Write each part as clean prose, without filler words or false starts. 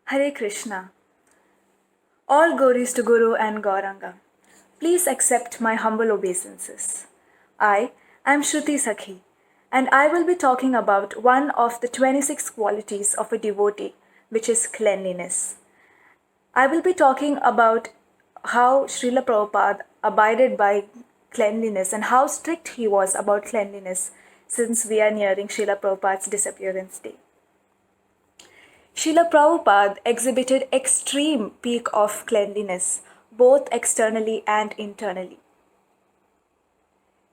Hare Krishna. All glories to Guru and Gauranga. Please accept my humble obeisances. I am Shruti Sakhi, and I will be talking about one of the 26 qualities of a devotee, which is cleanliness. I will be talking about how Srila Prabhupada abided by cleanliness and how strict he was about cleanliness since we are nearing Srila Prabhupada's disappearance day. Srila Prabhupada exhibited extreme peak of cleanliness, both externally and internally.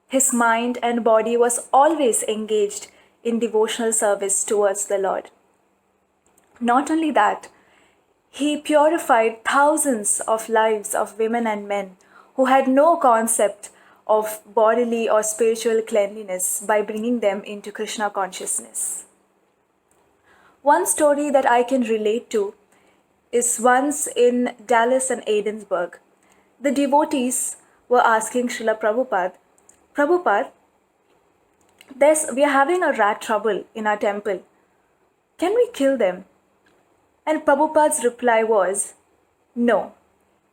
His mind and body was always engaged in devotional service towards the Lord. Not only that, he purified thousands of lives of women and men who had no concept of bodily or spiritual cleanliness by bringing them into Krishna consciousness. One story that I can relate to is once in Dallas and Edensburg. The devotees were asking Srila Prabhupada, Prabhupada, we are having a rat trouble in our temple. Can we kill them? And Prabhupada's reply was, no,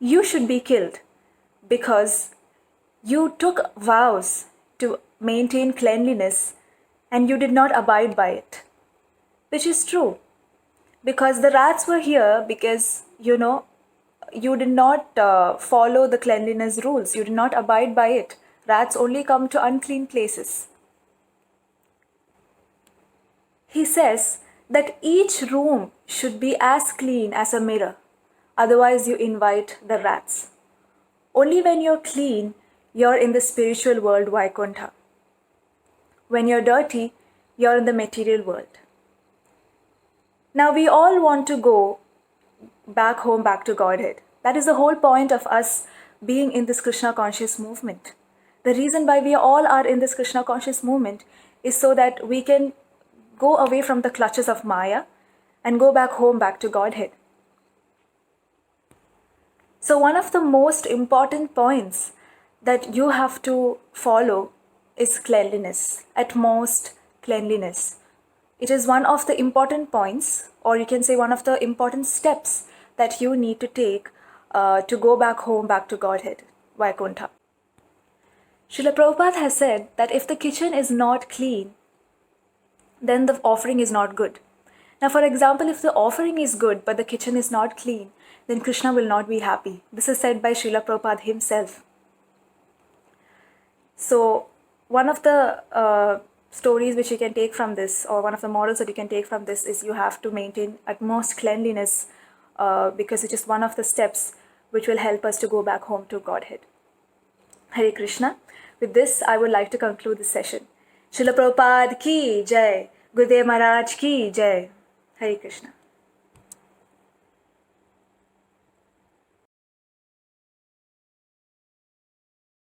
you should be killed because you took vows to maintain cleanliness and you did not abide by it. Which is true, because the rats were here because, you did not follow the cleanliness rules. You did not abide by it. Rats only come to unclean places. He says that each room should be as clean as a mirror. Otherwise, you invite the rats. Only when you're clean, you're in the spiritual world, Vaikuntha. When you're dirty, you're in the material world. Now, we all want to go back home, back to Godhead. That is the whole point of us being in this Krishna conscious movement. The reason why we all are in this Krishna conscious movement is so that we can go away from the clutches of Maya and go back home, back to Godhead. So one of the most important points that you have to follow is cleanliness, at most cleanliness. It is one of the important points, or you can say one of the important steps that you need to take to go back home, back to Godhead, Vaikuntha. Srila Prabhupada has said that if the kitchen is not clean, then the offering is not good. Now, for example, if the offering is good but the kitchen is not clean, then Krishna will not be happy. This is said by Srila Prabhupada himself. So, one of the stories which you can take from this, or one of the models that you can take from this, is you have to maintain utmost cleanliness because it is one of the steps which will help us to go back home to Godhead. Hare Krishna. With this, I would like to conclude this session. Srila Prabhupada ki jai, Gurudev Maharaj ki jai. Hare Krishna.